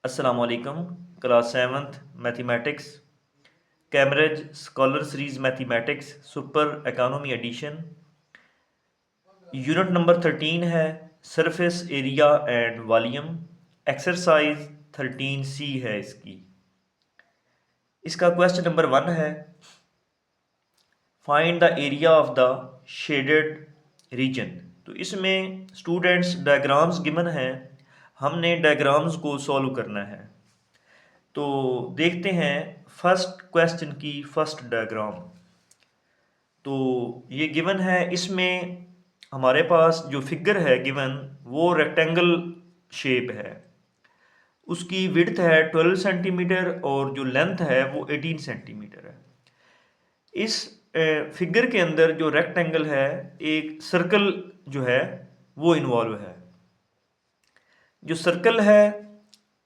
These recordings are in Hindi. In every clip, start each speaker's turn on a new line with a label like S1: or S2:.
S1: अस्सलामुअलैकुम। Class seventh mathematics Cambridge scholar series mathematics super economy edition unit number 13 है surface area and volume. Exercise 13C है इसका क्वेश्चन नंबर 1 है find the area of the shaded region. तो इसमें स्टूडेंट्स डायग्राम्स गिवन हैं, हमने डायग्राम्स को सॉल्व करना है। तो देखते हैं फर्स्ट क्वेश्चन की फर्स्ट डायग्राम। तो ये गिवन है, इसमें हमारे पास जो फिगर है गिवन वो रेक्टेंगल शेप है। उसकी विड्थ है 12 सेंटीमीटर और जो लेंथ है वो 18 सेंटीमीटर है। इस फिगर के अंदर जो रेक्टेंगल है एक सर्कल जो है वो इन्वॉल्व है। जो सर्कल है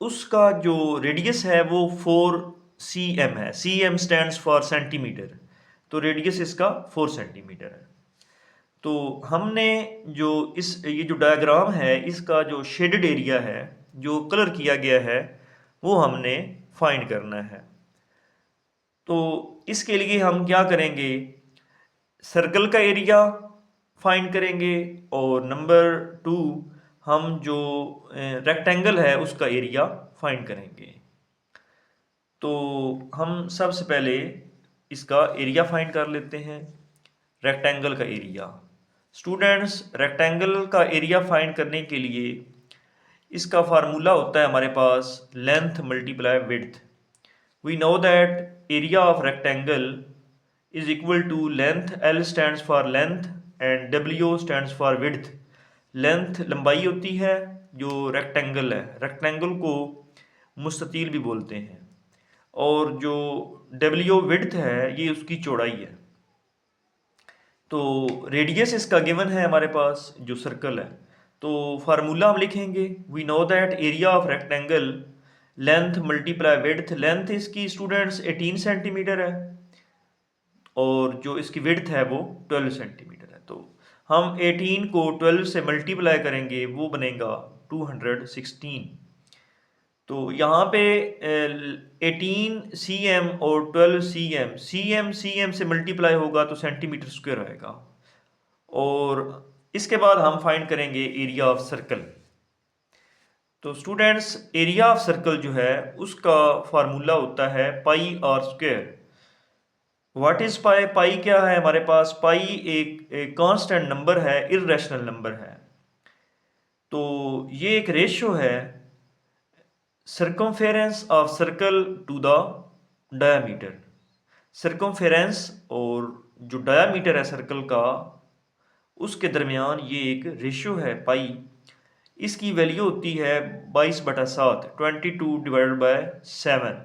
S1: उसका जो रेडियस है वो 4 cm है। cm स्टैंड्स फॉर सेंटीमीटर, तो रेडियस इसका 4 सेंटीमीटर है। तो हमने जो ये जो डायग्राम है इसका जो शेडेड एरिया है जो कलर किया गया है वो हमने फाइंड करना है। तो इसके लिए हम क्या करेंगे, सर्कल का एरिया फाइंड करेंगे और नंबर 2 हम जो रेक्टेंगल है उसका एरिया फाइंड करेंगे। तो हम सबसे पहले इसका एरिया फाइंड कर लेते हैं, रेक्टेंगल का एरिया। स्टूडेंट्स, रेक्टेंगल का एरिया फाइंड करने के लिए इसका फार्मूला होता है हमारे पास length multiply width. We know that area of rectangle is equal to length, L stands for length and W stands for width. Length लंबाई होती है, जो रेक्टेंगल है, रेक्टेंगल को मुस्ततील भी बोलते हैं, और जो W विड्थ है ये उसकी चौड़ाई है। तो रेडियस इसका गिवन है हमारे पास जो सर्कल है। तो फार्मूला हम लिखेंगे, we know that area of rectangle length multiply width. Length इसकी स्टूडेंट्स 18 सेंटीमीटर है और जो इसकी विड्थ है वो 12 सेंटीमीटर है। तो हम 18 को 12 से मल्टीप्लाई करेंगे वो बनेगा 216। तो यहाँ पे 18 cm और 12 cm, cm से मल्टीप्लाई होगा तो सेंटीमीटर स्क्वायर आएगा। और इसके बाद हम फाइंड करेंगे एरिया ऑफ सर्कल। तो स्टूडेंट्स, एरिया ऑफ सर्कल जो है उसका फार्मूला होता है pi r square. What is pi? Pi क्या है हमारे पास? पाई एक कांस्टेंट नंबर है, इर्रेशनल नंबर है। तो ये एक रेशियो है circumference of circle to the diameter. Circumference और जो डायामीटर है सर्कल का उसके दरमियान ये एक रेशियो है पाई। इसकी वैल्यू होती है 22/7, 22/7।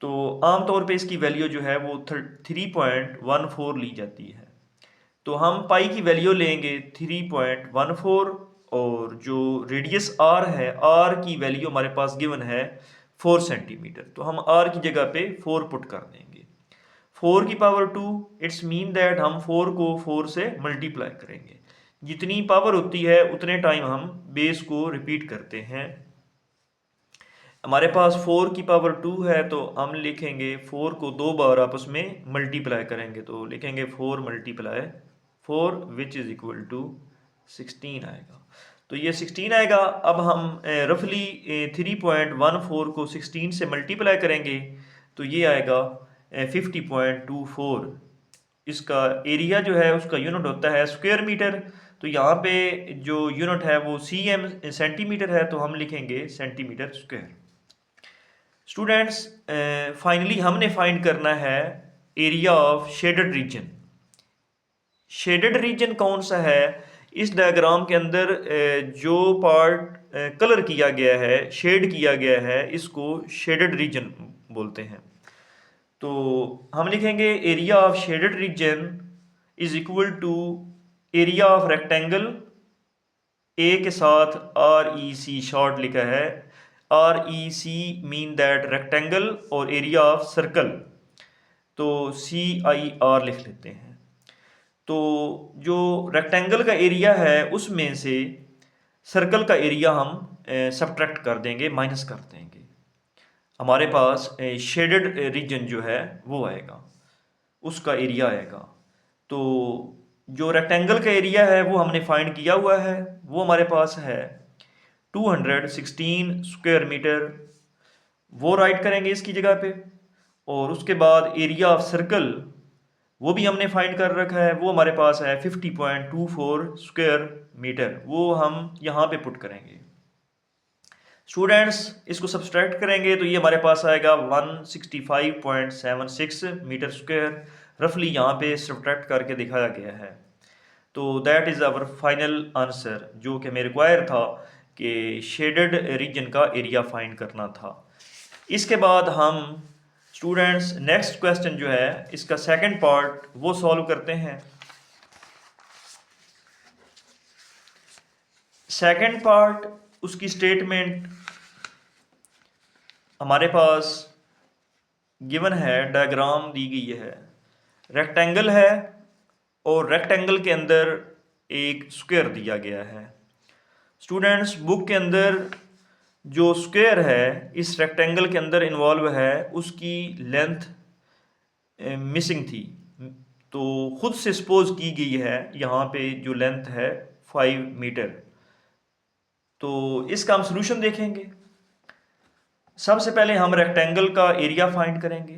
S1: तो आमतौर पे इसकी वैल्यू जो है वो 3.14 ली जाती है। तो हम पाई की वैल्यू लेंगे 3.14 और जो रेडियस आर है, आर की वैल्यू हमारे पास गिवन है 4 सेंटीमीटर। तो हम आर की जगह पे 4 पुट कर देंगे। 4 की पावर 2, इट्स मीन दैट हम 4 को 4 से मल्टीप्लाई करेंगे। जितनी पावर होती है उतने टाइम हम बेस को रिपीट करते हैं। हमारे पास 4 की पावर 2 है तो हम लिखेंगे 4 को 2 बार आपस में मल्टीप्लाई करेंगे, तो लिखेंगे 4 multiply 4 which is equal to 16 आएगा। तो ये 16 आएगा। अब हम रफली 3.14 को 16 से मल्टीप्लाई करेंगे तो ये आएगा 50.24। इसका एरिया जो है उसका यूनिट होता है स्क्वायर मीटर। तो यहाँ पे जो यूनिट है वो cm सेंटीमीटर है, तो हम लिखेंगे सेंटीमीटर स्क्वायर। स्टूडेंट्स, फाइनली हमने फाइंड करना है area of shaded reason. Shaded region कौन सा है? इस डायग्राम के अंदर जो पार्ट कलर किया गया है, शेड किया गया है, इसको शेडेड रीजन बोलते हैं। तो हम लिखेंगे area of shaded region is equal to area of rectangle, A के साथ REC शॉर्ट लिखा है, REC मीन दैट रेक्टेंगल, और एरिया ऑफ सर्कल तो CIR लिख लेते हैं। तो जो रेक्टेंगल का एरिया है उसमें से सर्कल का एरिया हम सब्ट्रैक्ट कर देंगे, माइनस कर देंगे, हमारे पास शेडेड रीजन जो है वो आएगा, उसका एरिया आएगा। तो जो रेक्टेंगल का एरिया है वो हमने फाइंड किया हुआ है, वो हमारे पास है 216 स्क्वायर मीटर, वो राइट करेंगे इसकी जगह पे। और उसके बाद एरिया ऑफ सर्कल वो भी हमने फाइंड कर रखा है, वो हमारे पास है 50.24 स्क्वायर मीटर, वो हम यहाँ पे पुट करेंगे। स्टूडेंट्स इसको सब्सट्रैक्ट करेंगे तो ये हमारे पास आएगा 165.76 मीटर स्क्वायर, रफली यहाँ पे सब्सट्रैक्ट करके दिखाया गया है। तो that is our final answer, जो कि हमें रिक्वायर था कि शेडेड रीजन का एरिया फाइंड करना था। इसके बाद हम स्टूडेंट्स नेक्स्ट क्वेश्चन जो है इसका सेकंड पार्ट वो सॉल्व करते हैं। सेकंड पार्ट उसकी स्टेटमेंट हमारे पास गिवन है, डायग्राम दी गई है, रेक्टेंगल है और रेक्टेंगल के अंदर एक स्क्वायर दिया गया है। स्टूडेंट्स बुक के अंदर जो स्क्वायर है इस रेक्टेंगल के अंदर इन्वॉल्व है, उसकी लेंथ मिसिंग थी, तो खुद से सपोज की गई है यहाँ पे जो लेंथ है 5 मीटर। तो इसका हम सोल्यूशन देखेंगे। सबसे पहले हम रेक्टेंगल का एरिया फाइंड करेंगे।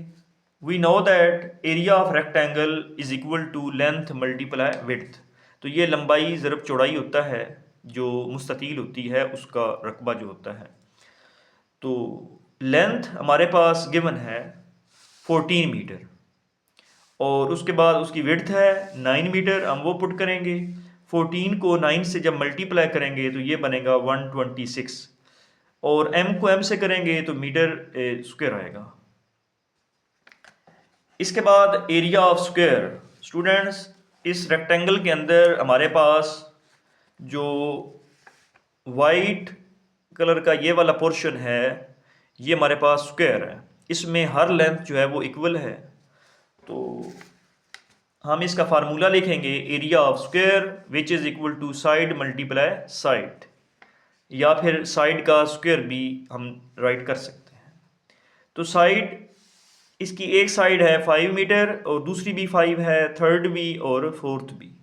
S1: We know that area of rectangle is equal to length multiply width. तो ये लंबाई ज़रब चौड़ाई होता है, जो मुस्ततील होती है उसका रकबा जो होता है। तो लेंथ हमारे पास गिवन है 14 मीटर और उसके बाद उसकी विड्थ है 9 मीटर, हम वो पुट करेंगे। 14 को 9 से जब मल्टीप्लाई करेंगे तो ये बनेगा 126 और m को m से करेंगे तो मीटर स्क्वायर आएगा। इसके बाद एरिया ऑफ स्क्वायर। स्टूडेंट्स इस रेक्टेंगल के अंदर हमारे पास जो वाइट कलर का ये वाला पोर्शन है ये हमारे पास स्क्वायर है, इसमें हर लेंथ जो है वो इक्वल है। तो हम इसका फार्मूला लिखेंगे, area of square which is equal to side multiply side, या फिर साइड का स्क्वायर भी हम राइट कर सकते हैं। तो साइड इसकी एक साइड है 5 मीटर और दूसरी भी 5 है, थर्ड भी और फोर्थ भी।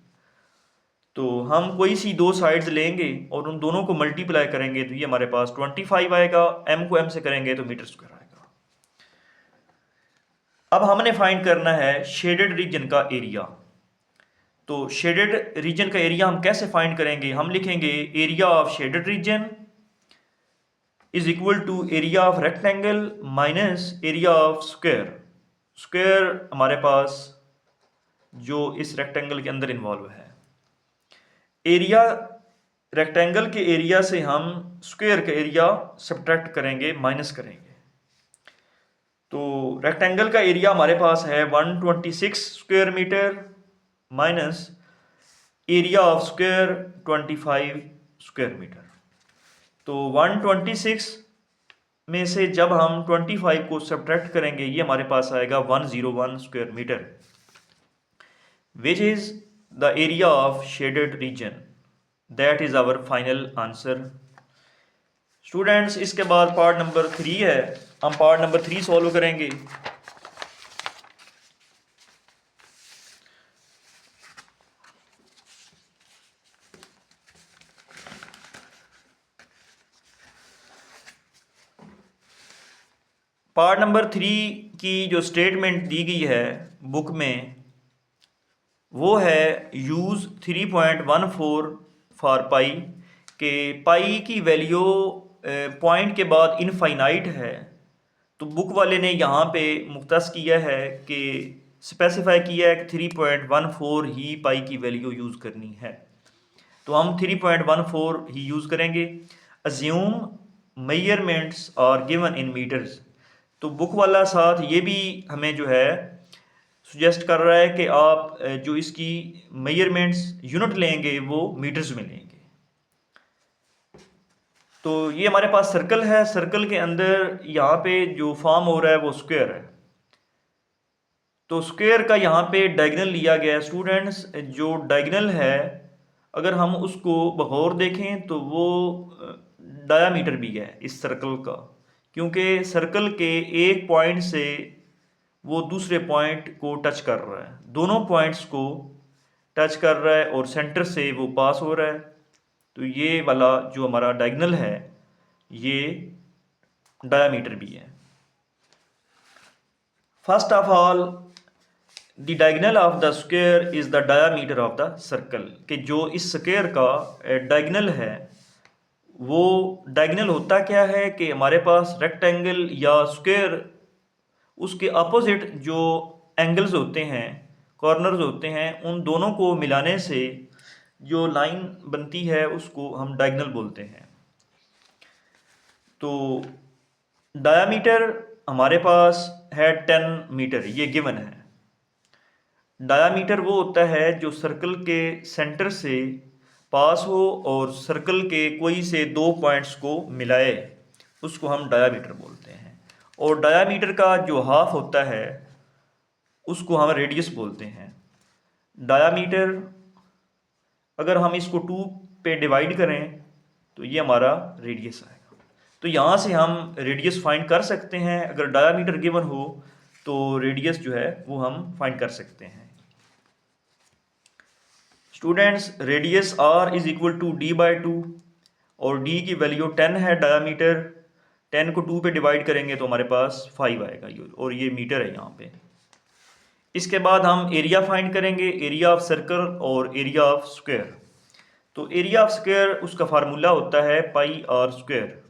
S1: तो हम कोई सी दो साइड्स लेंगे और उन दोनों को मल्टीप्लाई करेंगे तो ये हमारे पास 25 आएगा, m को m से करेंगे तो मीटर स्क्वायर आएगा। अब हमने फाइंड करना है शेडेड रीजन का एरिया। तो शेडेड रीजन का एरिया हम कैसे फाइंड करेंगे? हम लिखेंगे area of shaded region is equal to area of rectangle minus area of square. Square हमारे पास जो इस रेक्टेंगल के अंदर इन्वॉल्व है, एरिया रेक्टेंगल के एरिया से हम स्क्वायर का एरिया सब्ट्रैक्ट करेंगे, माइनस करेंगे। तो रेक्टेंगल का एरिया हमारे पास है 126 square metre minus area of square 25 square metre. तो 126 में से जब हम 25 को सब्ट्रैक्ट करेंगे ये हमारे पास आएगा 101 square metre, which is the area of shaded region. That is our final answer. Students इसके बाद पार्ट नंबर 3 है, हम पार्ट नंबर 3 सॉल्व करेंगे। पार्ट नंबर 3 की जो स्टेटमेंट दी गई है बुक में वो है यूज़ 3.14 फॉर पाई, के पाई की वैल्यू पॉइंट के बाद इनफाइनाइट है। तो बुक वाले ने यहाँ पे मुख्तस किया है कि स्पेसिफाई किया है कि 3.14 ही पाई की वैल्यू यूज़ करनी है, तो हम 3.14 ही यूज़ करेंगे। Assume measurements are given in metres. तो बुक वाला साथ ये भी हमें जो है सुजेस्ट कर रहा है कि आप जो इसकी मेजरमेंट्स यूनिट लेंगे वो मीटर्स में लेंगे। तो ये हमारे पास सर्कल है, सर्कल के अंदर यहाँ पे जो फॉर्म हो रहा है वो स्क्वायर है। तो स्क्वायर का यहाँ पे डायगोनल लिया गया है। स्टूडेंट्स जो डायगोनल है अगर हम उसको बगौर देखें तो वो डायामीटर भी है इस सर्कल का, क्योंकि सर्कल के एक पॉइंट से वो दूसरे पॉइंट को टच कर रहा है, दोनों पॉइंट्स को टच कर रहा है और सेंटर से वो पास हो रहा है। तो ये वाला जो हमारा डायगोनल है ये डायामीटर भी है। First of all the diagonal of the square is the diameter of the circle, कि जो इस स्क्वायर का डायगोनल है वो डायगोनल होता क्या है कि हमारे पास रेक्टेंगल या स्क्वायर, उसके अपोजिट जो एंगल्स होते हैं, कॉर्नर्स होते हैं, उन दोनों को मिलाने से जो लाइन बनती है उसको हम डायगोनल बोलते हैं। तो डायामीटर हमारे पास है 10 मीटर, ये गिवन है। डायामीटर वो होता है जो सर्कल के सेंटर से पास हो और सर्कल के कोई से दो पॉइंट्स को मिलाए, उसको हम डायामीटर बोलते हैं। और डायामीटर का जो हाफ होता है उसको हम रेडियस बोलते हैं। डायामीटर अगर हम इसको 2 पे डिवाइड करें तो ये हमारा रेडियस आएगा। तो यहाँ से हम रेडियस फाइंड कर सकते हैं। अगर डायामीटर गिवन हो तो रेडियस जो है वो हम फाइंड कर सकते हैं। Students, radius r is equal to d/2 और d की वैल्यू 10 है। डायामीटर 10 को 2 पे डिवाइड करेंगे तो हमारे पास 5 आएगा, और ये मीटर है यहाँ पे। इसके बाद हम एरिया फाइंड करेंगे, एरिया ऑफ सर्कल और एरिया ऑफ स्क्वायर। तो एरिया ऑफ स्क्वायर उसका फार्मूला होता है पाई आर स्क्वायर।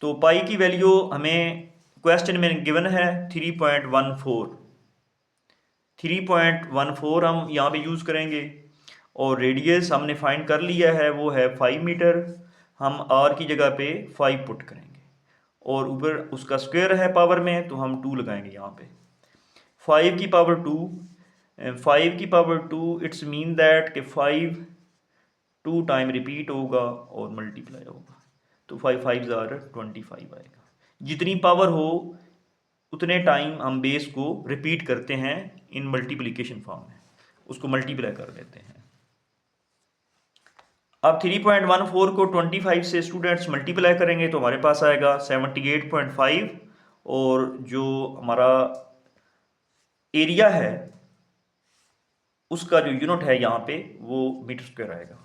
S1: तो पाई की वैल्यू हमें क्वेश्चन में गिवन है 3.14। 3.14 हम यहाँ पे यूज़ करेंगे। और रेडियस हमने फाइंड कर लिया है, वो है 5 मीटर। हम आर की जगह पे 5 पुट करेंगे और ऊपर उसका स्क्वायर है पावर में, तो हम 2 लगाएंगे यहाँ पे। 5 की पावर 2, 5 की पावर 2 इट्स मीन दैट कि 5 2 टाइम रिपीट होगा और मल्टीप्लाई होगा, तो 5 5 25 आएगा। जितनी पावर हो उतने टाइम हम बेस को रिपीट करते हैं इन मल्टीप्लिकेशन फॉर्म में, उसको मल्टीप्लाई कर देते हैं। अब 3.14 को 25 से स्टूडेंट्स मल्टीप्लाई करेंगे तो हमारे पास आएगा 78.5, और जो हमारा एरिया है उसका जो यूनिट है यहाँ पे वो मीटर स्क्वायर आएगा।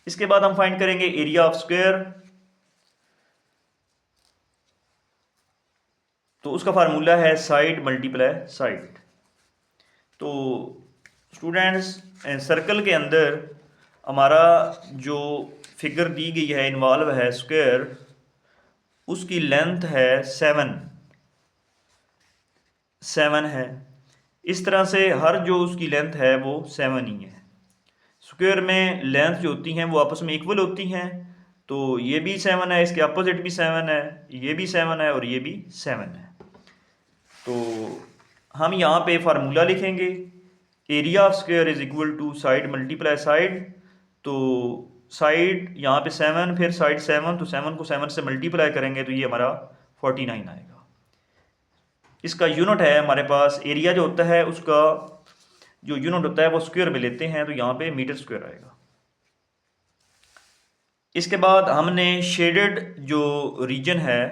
S1: इसके बाद हम फाइंड करेंगे एरिया ऑफ स्क्वायर। तो उसका फार्मूला है साइड मल्टीप्लाई साइड। तो स्टूडेंट्स, सर्कल के अंदर हमारा जो फिगर दी गई है इन्वॉल्व है स्क्वायर, उसकी लेंथ है 7 है। इस तरह से हर जो उसकी लेंथ है वो 7 ही है। स्क्वायर में लेंथ जो होती हैं वो आपस में इक्वल होती हैं, तो ये भी 7 है, इसके अपोजिट भी 7 है, ये भी 7 है और ये भी 7 है। तो हम यहाँ पे फार्मूला लिखेंगे, area of square is equal to side multiply side. तो साइड यहाँ पे 7, फिर साइड 7, तो 7 को 7 से मल्टीप्लाई करेंगे तो ये हमारा 49 आएगा। इसका यूनिट है हमारे पास, एरिया जो होता है उसका जो यूनिट होता है वो स्क्वायर में लेते हैं, तो यहाँ पे मीटर स्क्वायर आएगा। इसके बाद हमने शेडेड जो रीजन है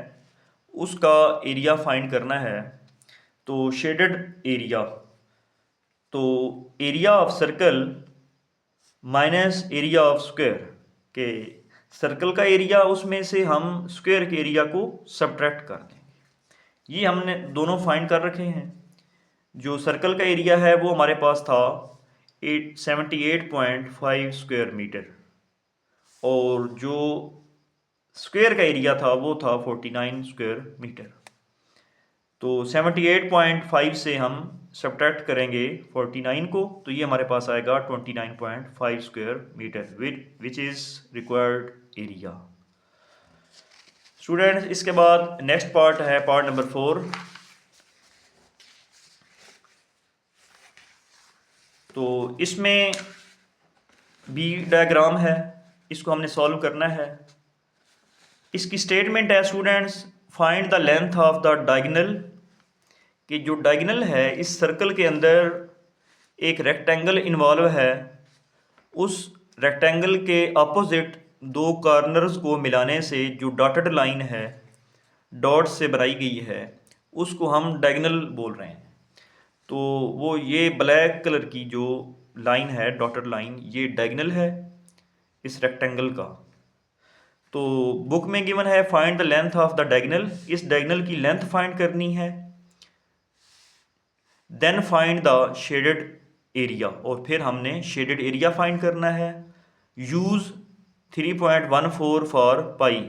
S1: उसका एरिया फाइंड करना है। तो शेडेड एरिया, तो area of circle minus area of square, के सर्कल का एरिया उसमें से हम स्क्वायर के एरिया को सब्ट्रैक्ट कर देंगे। ये हमने दोनों फाइंड कर रखे हैं। जो सर्कल का एरिया है वो हमारे पास था 78.5 स्क्वायर मीटर, और जो स्क्वायर का एरिया था वो था 49 स्क्वायर मीटर। तो 78.5 से हम सब्ट्रैक्ट करेंगे 49 को, तो ये हमारे पास आएगा 29.5 square metre, which is required area. Students, इसके बाद नेक्स्ट पार्ट है पार्ट नंबर 4। तो इसमें भी डायग्राम है, इसको हमने सॉल्व करना है। इसकी स्टेटमेंट है students, find the length of the diagonal, कि जो डायगोनल है इस सर्कल के अंदर एक रेक्टेंगल इन्वॉल्व है, उस रेक्टेंगल के अपोजिट दो कॉर्नर्स को मिलाने से जो डॉटेड लाइन है, डॉट से बनाई गई है, उसको हम डायगोनल बोल रहे हैं। तो वो ये ब्लैक कलर की जो लाइन है, डॉटेड लाइन, ये डायगोनल है इस रेक्टेंगल का। तो बुक में गिवन है find the length of the diagonal, इस डायगोनल की लेंथ फाइंड करनी है। Then find the shaded area, और फिर हमने शेडेड एरिया फाइंड करना है। यूज़ 3.14 फॉर पाई,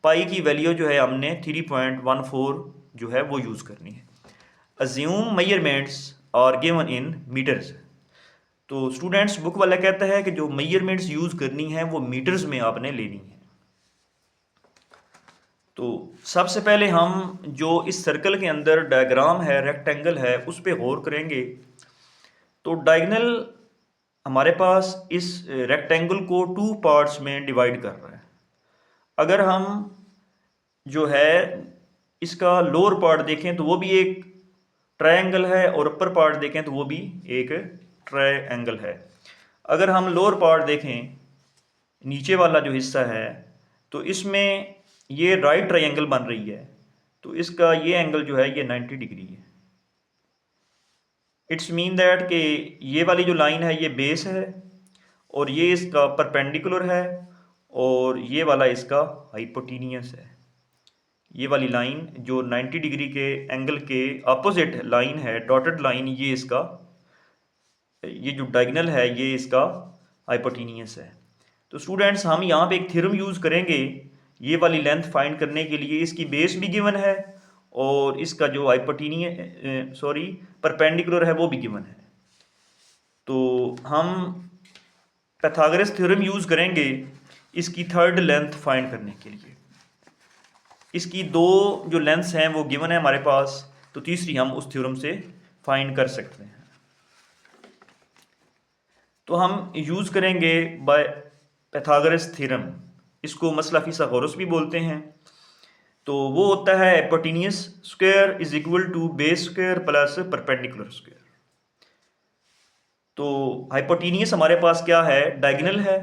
S1: पाई की वैल्यू जो है हमने 3.14 जो है वो यूज़ करनी है। Assume measurements are given in metres. तो स्टूडेंट्स, बुक वाला कहता है कि जो मेजरमेंट्स यूज़ करनी है वो मीटर्स में आपने लेनी है। तो सबसे पहले हम जो इस सर्कल के अंदर डायग्राम है, रेक्टेंगल है, उस पर गौर करेंगे। तो डायगोनल हमारे पास इस रेक्टेंगल को 2 पार्ट्स में डिवाइड कर रहा है। अगर हम जो है इसका लोअर पार्ट देखें तो वो भी एक ट्रायंगल है, और अपर पार्ट देखें तो वो भी एक ट्रायंगल है। अगर हम लोअर पार्ट देखें, नीचे वाला जो हिस्सा है, तो इसमें ये राइट ट्रायंगल बन रही है। तो इसका ये एंगल जो है ये 90 डिग्री है। इट्स मीन दैट कि ये वाली जो लाइन है ये बेस है, और ये इसका परपेंडिकुलर है, और ये वाला इसका हाइपोटेनियस है। ये वाली लाइन जो 90 डिग्री के एंगल के अपोजिट लाइन है, डॉटेड लाइन, ये इसका, ये जो डायगोनल है ये इसका हाइपोटेनियस है। तो स्टूडेंट्स, हम यहाँ पे एक थ्योरम यूज़ करेंगे ये वाली लेंथ फाइंड करने के लिए। इसकी बेस भी गिवन है, और इसका जो परपेंडिकुलर है वो भी गिवन है। तो हम पाइथागोरस थ्योरम यूज़ करेंगे इसकी थर्ड लेंथ फाइंड करने के लिए। इसकी दो जो लेंथ्स हैं वो गिवन है हमारे पास, तो तीसरी हम उस थ्योरम से फाइंड कर सकते हैं। तो हम यूज़ करेंगे बाय पाइथागोरस थ्योरम, इसको मसला फिसागोरस भी बोलते हैं। तो वो होता है hypotenuse square is equal to base square plus perpendicular square. तो हाइपोटेनियस हमारे पास क्या है, डायगोनल है,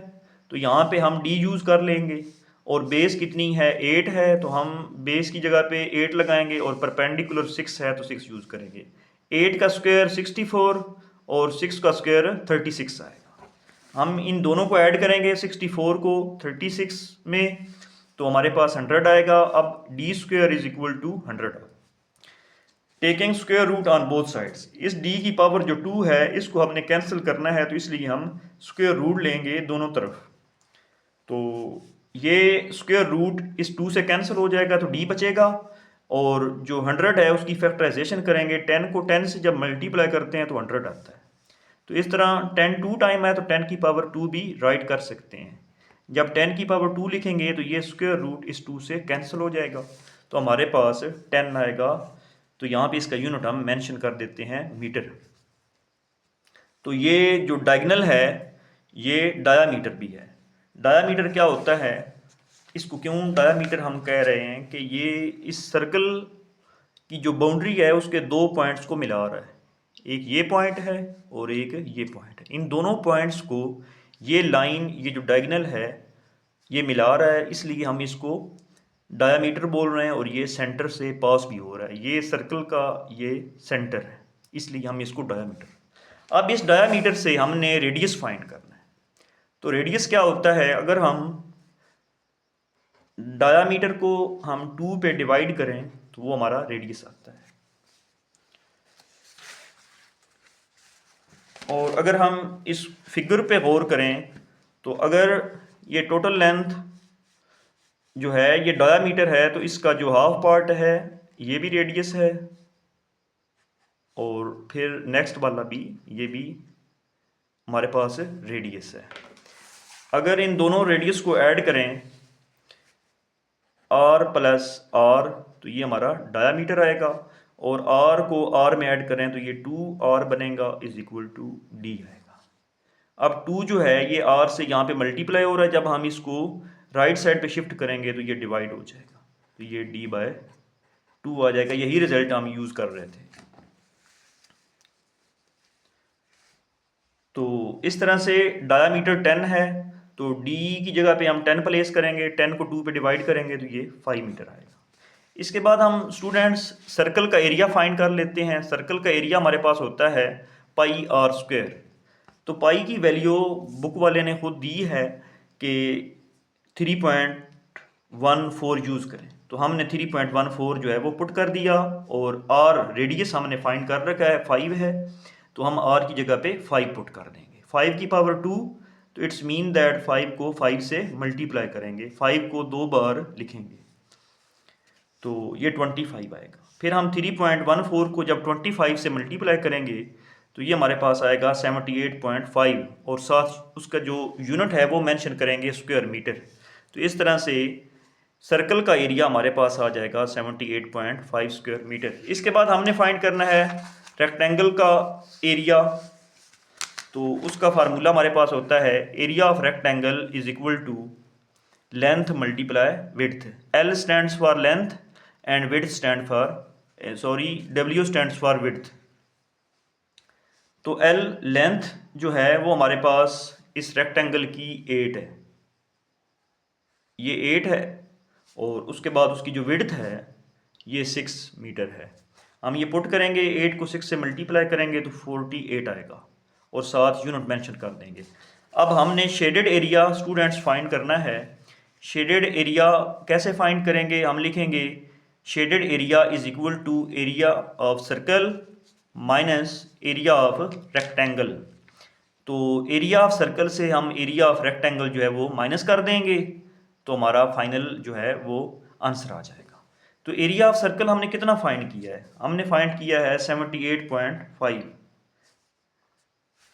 S1: तो यहाँ पे हम डी यूज़ कर लेंगे। और बेस कितनी है, 8 है, तो हम बेस की जगह पे 8 लगाएंगे, और परपेंडिकुलर 6 है तो 6 यूज़ करेंगे। 8 का स्क्वायर 64, और 6 का स्क्वायर 36 आएगा। हम इन दोनों को ऐड करेंगे 64 को 36 में, तो हमारे पास 100 आएगा। अब D square is equal to 100, taking square root on both sides. इस d की पावर जो 2 है इसको हमने कैंसिल करना है, तो इसलिए हम स्क्वायर रूट लेंगे दोनों तरफ। तो ये स्क्वायर रूट इस 2 से कैंसिल हो जाएगा, तो d बचेगा। और जो 100 है उसकी फैक्टराइजेशन करेंगे, 10 को 10 से जब मल्टीप्लाई करते हैं तो 100 आता है। तो इस तरह 10 2 टाइम है तो 10 की पावर 2 भी राइट कर सकते हैं। जब 10 की पावर 2 लिखेंगे तो ये स्क्वायर रूट इस 2 से कैंसिल हो जाएगा, तो हमारे पास 10 आएगा। तो यहाँ पे इसका यूनिट हम मेंशन कर देते हैं मीटर। तो ये जो डायगोनल है ये डायामीटर भी है। डायामीटर क्या होता है, इसको क्यों डायामीटर हम कह रहे हैं कि ये इस सर्कल की जो बाउंड्री है उसके दो पॉइंट्स को मिला रहा है। एक ये पॉइंट है और एक ये पॉइंट है। इन दोनों पॉइंट्स को ये लाइन, ये जो डायगोनल है, ये मिला रहा है, इसलिए हम इसको डायामीटर बोल रहे हैं। और ये सेंटर से पास भी हो रहा है, ये सर्कल का ये सेंटर है, इसलिए हम इसको डायामीटर। अब इस डायामीटर से हमने रेडियस फाइंड करना है। तो रेडियस क्या होता है, अगर हम डायामीटर को हम 2 पे डिवाइड करें तो वो हमारा रेडियस आता है। और अगर हम इस फिगर पे गौर करें तो अगर ये टोटल लेंथ जो है ये डायामीटर है, तो इसका जो हाफ पार्ट है ये भी रेडियस है, और फिर नेक्स्ट वाला भी, ये भी हमारे पास रेडियस है। अगर इन दोनों रेडियस को ऐड करें r प्लस r, तो ये हमारा डायामीटर आएगा। और r को r में ऐड करें तो ये 2r बनेगा इज इक्वल टू d आएगा। अब 2 जो है ये r से यहाँ पे मल्टीप्लाई हो रहा है, जब हम इसको राइट साइड पे शिफ्ट करेंगे तो ये डिवाइड हो जाएगा, तो ये d/2 आ जाएगा। यही रिजल्ट हम यूज़ कर रहे थे। तो इस तरह से डायामीटर 10 है, तो डी की जगह पे हम 10 प्लेस करेंगे, 10 को 2 पे डिवाइड करेंगे तो ये 5 मीटर आएगा। इसके बाद हम स्टूडेंट्स सर्कल का एरिया फाइंड कर लेते हैं। सर्कल का एरिया हमारे पास होता है पाई आर स्क्वायर। तो पाई की वैल्यू बुक वाले ने खुद दी है कि 3.14 यूज़ करें, तो हमने 3.14 जो है वो पुट कर दिया, और आर रेडियस हमने फाइंड कर रखा है 5 है, तो हम आर की जगह पे 5 पुट कर देंगे। 5 की पावर 2, तो इट्स मीन दैट 5 को 5 से मल्टीप्लाई करेंगे, 5 को 2 बार लिखेंगे तो ये 25 आएगा। फिर हम 3.14 को जब 25 से मल्टीप्लाई करेंगे तो ये हमारे पास आएगा 78.5, और साथ उसका जो यूनिट है वो मेंशन करेंगे स्क्वायर मीटर। तो इस तरह से सर्कल का एरिया हमारे पास आ जाएगा 78.5 स्क्वायर मीटर। इसके बाद हमने फाइंड करना है रेक्टेंगल का एरिया। तो उसका फार्मूला हमारे पास होता है area of rectangle is equal to length multiply width. L stands for length and width stand for W stands for width. तो L लेंथ जो है वो हमारे पास इस रेक्टेंगल की 8 है, ये 8 है, और उसके बाद उसकी जो विड्थ है ये 6 मीटर है। हम ये पुट करेंगे, 8 को 6 से मल्टीप्लाई करेंगे तो 48 आएगा, और साथ यूनिट मेंशन कर देंगे। अब हमने शेडेड एरिया स्टूडेंट्स फाइंड करना है। शेडेड एरिया कैसे फाइंड करेंगे? हम लिखेंगे shaded area is equal to area of circle minus area of rectangle. तो एरिया ऑफ सर्कल से हम एरिया ऑफ रेक्टेंगल जो है वो माइनस कर देंगे, तो हमारा फाइनल जो है वो आंसर आ जाएगा। तो एरिया ऑफ सर्कल हमने कितना फाइंड किया है? हमने फाइंड किया है 78.5।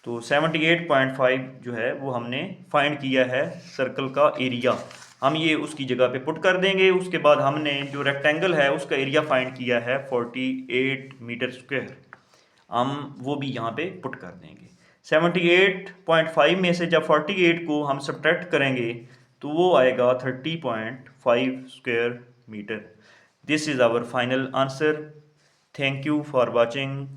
S1: तो 78.5 जो है वो हमने फाइंड किया है सर्कल का एरिया। हम ये उसकी जगह पे पुट कर देंगे। उसके बाद हमने जो रेक्टेंगल है उसका एरिया फाइंड किया है 48 मीटर स्क्वायर, हम वो भी यहाँ पे पुट कर देंगे। 78.5 में से जब 48 को हम सब्ट्रैक्ट करेंगे तो वो आएगा 30.5 square metre. This is our final answer. Thank you for watching.